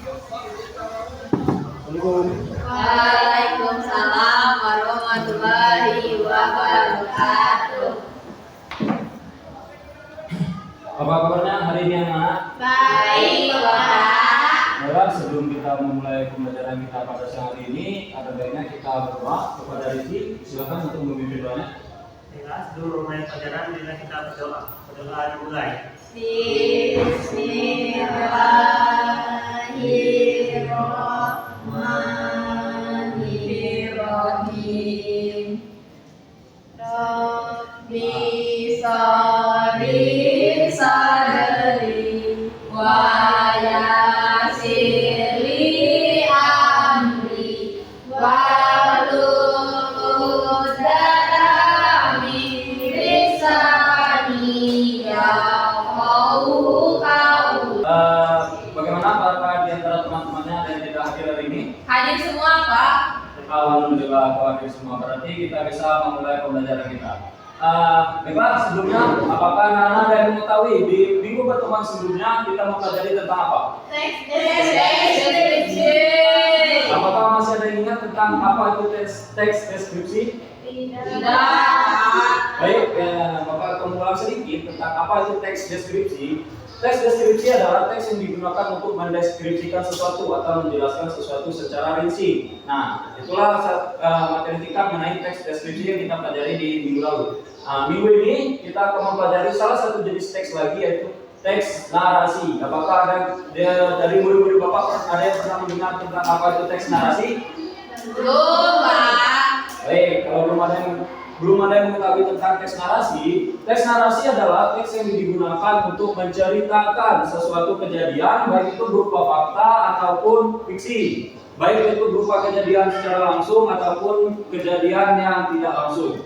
Waalaikumsalam warahmatullahi wabarakatuh. Apa kabarnya hari ini anak? Baik, Pak. Baiklah, sebelum kita memulai pembelajaran kita pada siang hari ini, ada baiknya kita berdoa kepada Rizky. Silakan untuk memimpin doanya. Baiklah, sebelum memulai pelajaran, bila kita berdoa. Berdoa dimulai. Bismillahirrahmanirrahim. Rabbi sholli sadri wa yassir li amri wahlul 'uqdatam min lisani yafqahu qawli. Bagaimana apakah di antara teman-temannya ada yang tidak hadir hari ini? Hadir semua, Pak. Alhamdulillah, kalau hadir semua berarti kita bisa memulai pembelajaran kita. Baiklah, sebelumnya apakah anak-anak ada yang mengetahui di minggu pertemuan sebelumnya kita mempelajari tentang apa? Teks deskripsi. Apakah masih ada yang ingat tentang apa itu teks deskripsi? Tidak. Baik, Bapak akan mengulang sedikit tentang apa itu teks deskripsi. Teks deskripsi adalah teks yang digunakan untuk mendeskripsikan sesuatu atau menjelaskan sesuatu secara rinci. Nah, itulah materi kita mengenai teks deskripsi yang kita pelajari di minggu lalu. Minggu ini kita akan mempelajari salah satu jenis teks lagi, yaitu teks narasi. Apakah ada dari murid-murid Bapak ada yang pernah mendengar tentang apa itu teks narasi? Belum, Pak. Baik, kalau belum ada yang mengetahui tentang teks narasi adalah teks yang digunakan untuk menceritakan sesuatu kejadian, baik itu berupa fakta ataupun fiksi, baik itu berupa kejadian secara langsung ataupun kejadian yang tidak langsung.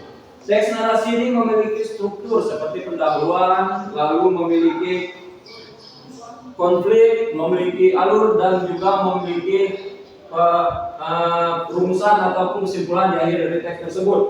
Teks narasi ini memiliki struktur seperti pendahuluan, lalu memiliki konflik, memiliki alur, dan juga memiliki rumusan ataupun kesimpulan di akhir dari teks tersebut.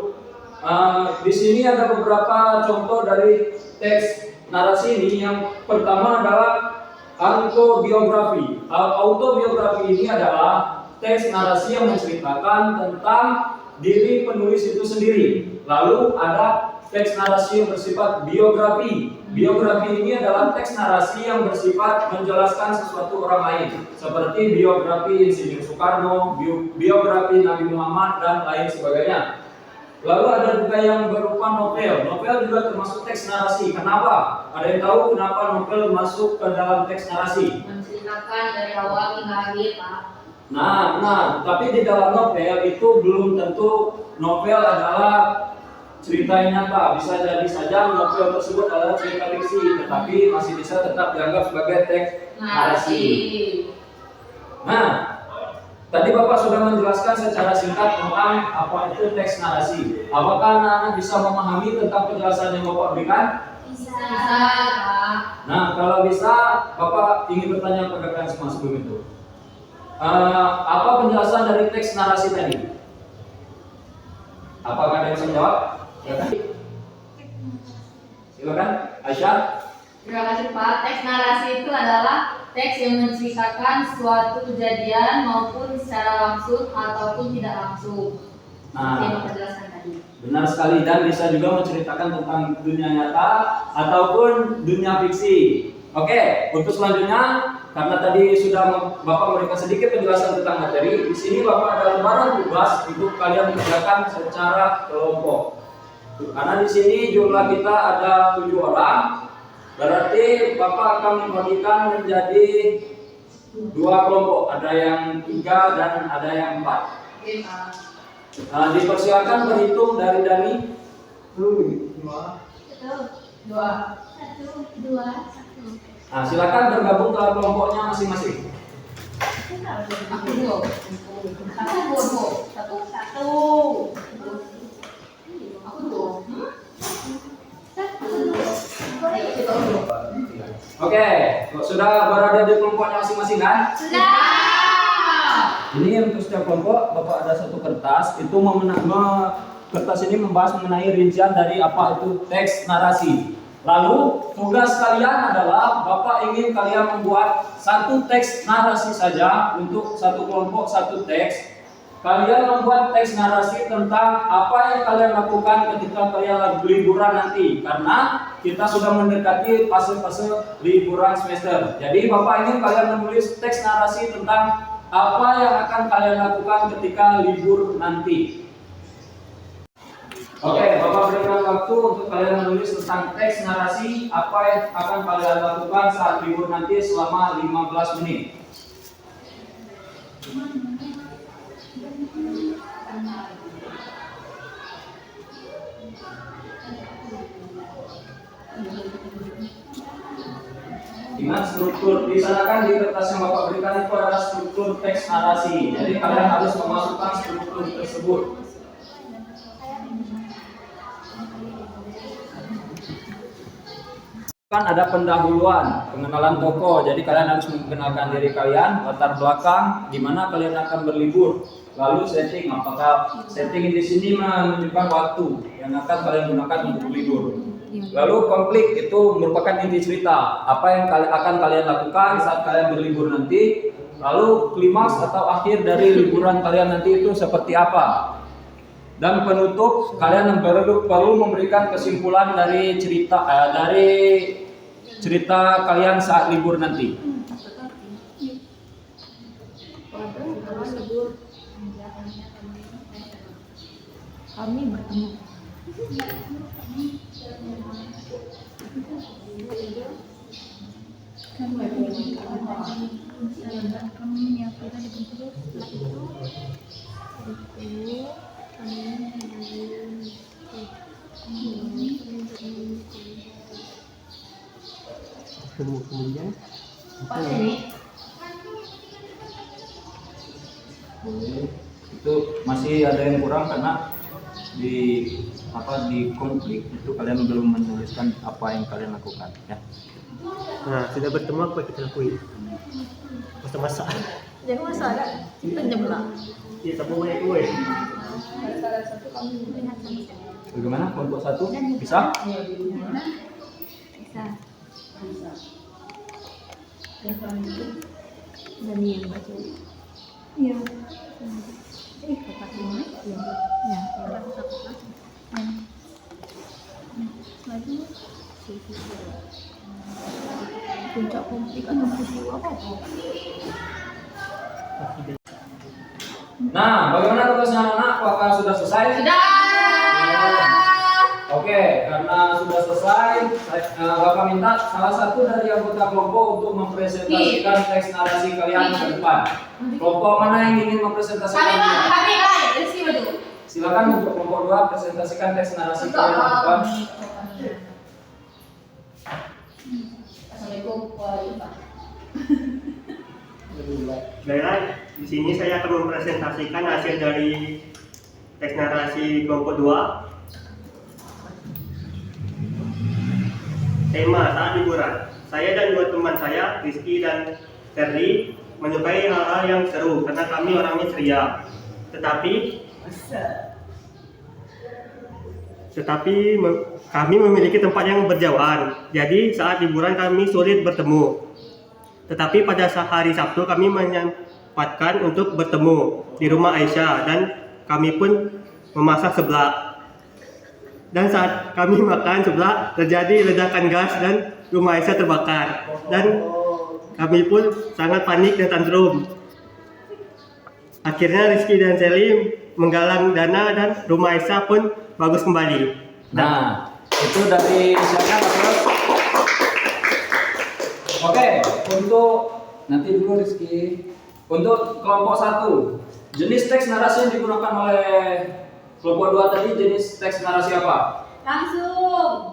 Di sini ada beberapa contoh dari teks narasi ini. Yang pertama adalah autobiografi. Autobiografi ini adalah teks narasi yang menceritakan tentang diri penulis itu sendiri. Lalu ada teks narasi yang bersifat biografi. Biografi ini adalah teks narasi yang bersifat menjelaskan sesuatu orang lain, seperti biografi Insinyur Soekarno, biografi Nabi Muhammad, dan lain sebagainya. Lalu ada juga yang berupa novel. Novel juga termasuk teks narasi. Kenapa? Ada yang tahu kenapa novel masuk ke dalam teks narasi? Menceritakan dari awal hingga akhir, Pak. Nah, tapi di dalam novel itu belum tentu novel adalah cerita yang nyata. Bisa jadi saja novel tersebut adalah cerita fiksi, tetapi masih bisa tetap dianggap sebagai teks narasi. Nah, tadi Bapak sudah menjelaskan secara singkat tentang apa itu teks narasi. Apakah anak-anak bisa memahami tentang penjelasan yang Bapak berikan? Bisa, Pak. Nah, kalau bisa, Bapak ingin bertanya kepada kalian semua sebelum itu. Apa penjelasan dari teks narasi tadi? Apakah ada yang bisa menjawab? Silakan, Aisyah. Terima kasih, Pak. Teks narasi itu adalah teks yang menceritakan suatu kejadian maupun secara langsung ataupun tidak langsung. Seperti yang Bapak jelaskan tadi. Benar sekali, dan bisa juga menceritakan tentang dunia nyata ataupun dunia fiksi. Oke, untuk selanjutnya, karena tadi sudah Bapak memberikan sedikit penjelasan tentang materi, di sini Bapak ada lembaran tugas untuk kalian kerjakan secara kelompok. Karena di sini jumlah kita ada 7 orang, berarti Bapak akan membagikan menjadi 2 kelompok, ada yang 3 dan ada yang 4. Dipersilakan berhitung dari Dani. 2. Nah, silakan bergabung ke kelompoknya masing-masing. Oke, sudah berada di kelompoknya masing-masing kan? Sudah. Ini untuk setiap kelompok Bapak ada satu kertas. Itu kertas ini membahas mengenai rincian dari apa itu teks narasi. Lalu tugas kalian adalah Bapak ingin kalian membuat satu teks narasi saja untuk satu kelompok satu teks. Kalian membuat teks narasi tentang apa yang kalian lakukan ketika kalian liburan nanti, karena kita sudah mendekati fase-fase liburan semester. Jadi Bapak ingin kalian menulis teks narasi tentang apa yang akan kalian lakukan ketika libur nanti. Oke, Bapak berikan waktu untuk kalian menulis tentang teks narasi apa yang akan kalian lakukan saat libur nanti selama 15 menit. Ingat struktur di sana kan di kertas yang Bapak berikan itu adalah struktur teks narasi. Jadi kalian harus memasukkan struktur tersebut. Kan ada pendahuluan, pengenalan tokoh. Jadi kalian harus mengenalkan diri kalian, latar belakang, di mana kalian akan berlibur. Lalu setting, apakah setting di sini menunjukkan waktu yang akan kalian gunakan untuk berlibur. Lalu konflik itu merupakan inti cerita, apa yang akan kalian lakukan saat kalian berlibur nanti. Lalu klimaks atau akhir dari liburan kalian nanti itu seperti apa. Dan penutup, kalian perlu memberikan kesimpulan dari cerita kalian saat libur nanti. Kami bertemu. Kemudian itu masih ada yang kurang karena di konflik itu kalian belum menuliskan apa yang kalian lakukan ya. nah, sudah bertemu apa kita lakuin? Masak-masak. Jangan masalah. Kita nyebelah. Iya, sama kue. Bagaimana kelompok satu bisa? Bisa. Dan yang baca. Iya. Kepatinya. Iya. Ya. Lagi. Puncak konflik atau peristiwa apa? Nah, bagaimana tugasnya anak-anak? Apakah sudah selesai? Sudah. Oke, karena sudah selesai, Bapak minta salah satu dari anggota kelompok untuk mempresentasikan teks narasi kalian ke depan. Kelompok mana yang ingin mempresentasikan? Kami Rizky dulu. Silakan untuk kelompok 2 presentasikan teks narasi kalian ke depan. Assalamualaikum warahmatullahi Baiklah, di sini saya akan mempresentasikan hasil dari teks narasi kelompok 2. Tema saat liburan. Saya dan dua teman saya, Rizky dan Terry, menyukai hal-hal yang seru karena kami orangnya ceria. Tetapi kami memiliki tempat yang berjauhan. Jadi saat liburan kami sulit bertemu. Tetapi pada hari Sabtu kami menyempatkan untuk bertemu di rumah Aisyah dan kami pun memasak seblak. Dan saat kami makan seblak terjadi ledakan gas dan rumah Aisyah terbakar. Dan kami pun sangat panik dan tantrum. Akhirnya Rizky dan Selim menggalang dana dan rumah Aisyah pun bagus kembali. Nah, itu dari saya terus. Oke, untuk nanti dulu Rizky. Untuk kelompok 1, jenis teks narasi yang digunakan oleh kelompok 2 tadi jenis teks narasi apa? Langsung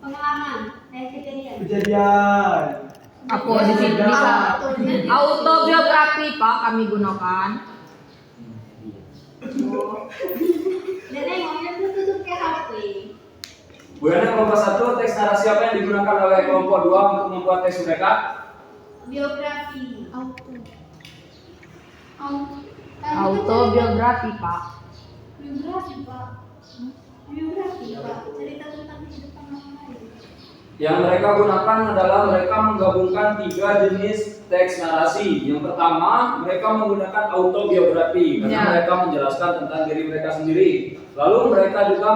pengalaman Kejadian. Aku di sini bisa. Autobiografi Pak kami gunakan. dan ngomongnya tuh tutup ke HP. Bu Yana, kelompok 1 teks narasi apa yang digunakan oleh kelompok 2 untuk membuat teks mereka? Biografi. Autobiografi Pak. Biografi Pak. Biografi Pak. Cerita tentang kehidupan orang lain. Yang mereka gunakan adalah mereka menggabungkan 3 jenis teks narasi. Yang pertama, mereka menggunakan autobiografi karena mereka menjelaskan tentang diri mereka sendiri. Lalu mereka juga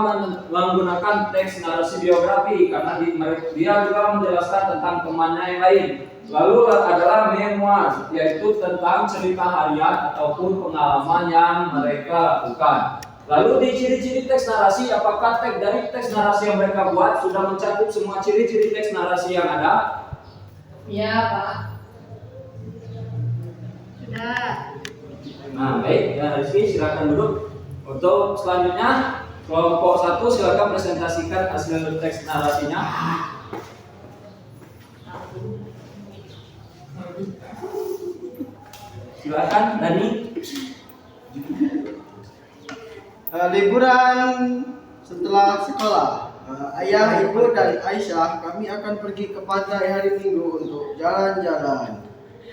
menggunakan teks narasi biografi karena dia juga menjelaskan tentang temannya yang lain. Lalu adalah memoir, yaitu tentang cerita harian ataupun pengalaman yang mereka lakukan. Lalu di ciri-ciri teks narasi, apakah dari teks narasi yang mereka buat sudah mencakup semua ciri-ciri teks narasi yang ada? Iya, Pak. Sudah. Nah, baik, ya Rizky silakan duduk. Untuk selanjutnya, kelompok 1 silakan presentasikan hasil teks narasinya. Silakan, Dani. Liburan setelah sekolah, ayah, ibu, dan Aisyah kami akan pergi ke pantai hari Minggu untuk jalan-jalan.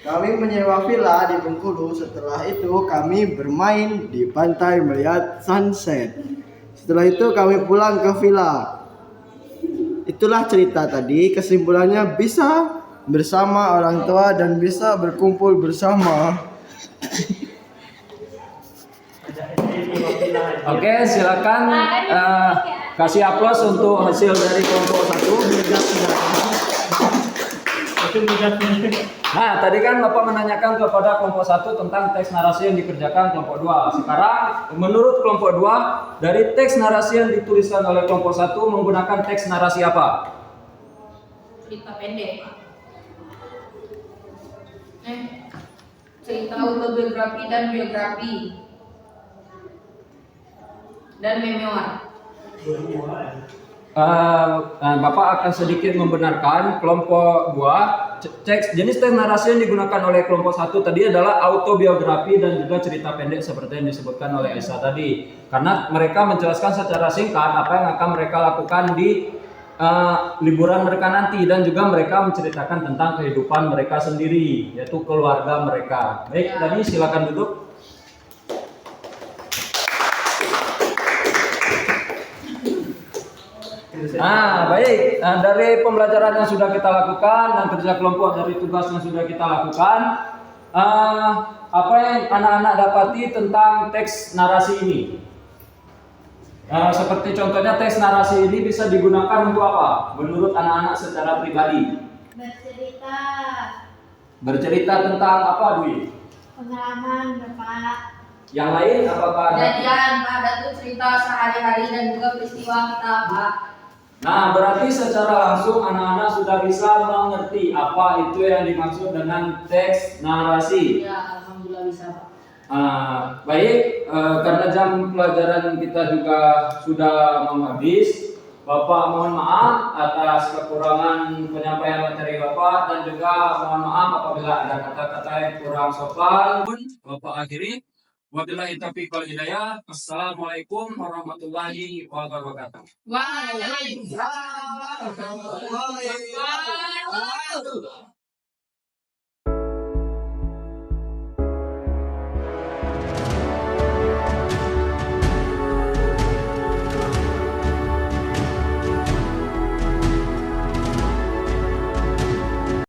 Kami menyewa villa di Bengkulu. Setelah itu kami bermain di pantai melihat sunset. Setelah itu kami pulang ke villa. Itulah cerita tadi. Kesimpulannya bisa bersama orang tua dan bisa berkumpul bersama. Oke, silakan kasih aplaus untuk hasil dari kelompok 1. Nah, tadi kan Bapak menanyakan kepada kelompok 1 tentang teks narasi yang dikerjakan kelompok 2. Sekarang, menurut kelompok 2, dari teks narasi yang dituliskan oleh kelompok 1 menggunakan teks narasi apa? Cerita pendek, Pak. Cerita autobiografi dan biografi. Dan memoir. Bapak akan sedikit membenarkan kelompok 2. Jenis teks narasi yang digunakan oleh kelompok 1 tadi adalah autobiografi dan juga cerita pendek seperti yang disebutkan oleh Esa tadi. Karena mereka menjelaskan secara singkat apa yang akan mereka lakukan di liburan mereka nanti, dan juga mereka menceritakan tentang kehidupan mereka sendiri, yaitu keluarga mereka. Baik, Dani silakan duduk. Baik. Dari pembelajaran yang sudah kita lakukan dan kerja kelompok dari tugas yang sudah kita lakukan, apa yang anak-anak dapati tentang teks narasi ini? Seperti contohnya teks narasi ini bisa digunakan untuk apa? Menurut anak-anak secara pribadi? Bercerita. Bercerita tentang apa, Dwi? Pengalaman Bapak. Yang lain apakah ada? Kejadian, Pak, ada tuh cerita sehari-hari dan juga peristiwa kita, Pak. Nah, berarti secara langsung anak-anak sudah bisa mengerti apa itu yang dimaksud dengan teks narasi. Ya, alhamdulillah bisa, Pak. Baik, karena jam pelajaran kita juga sudah mau habis, Bapak mohon maaf atas kekurangan penyampaian materi Bapak, dan juga mohon maaf apabila ada kata-kata yang kurang sopan. Bapak akhiri. Wabillahi taufiq wal hidayah. Assalamualaikum warahmatullahi wabarakatuh. Waalaikumsalam warahmatullahi wabarakatuh.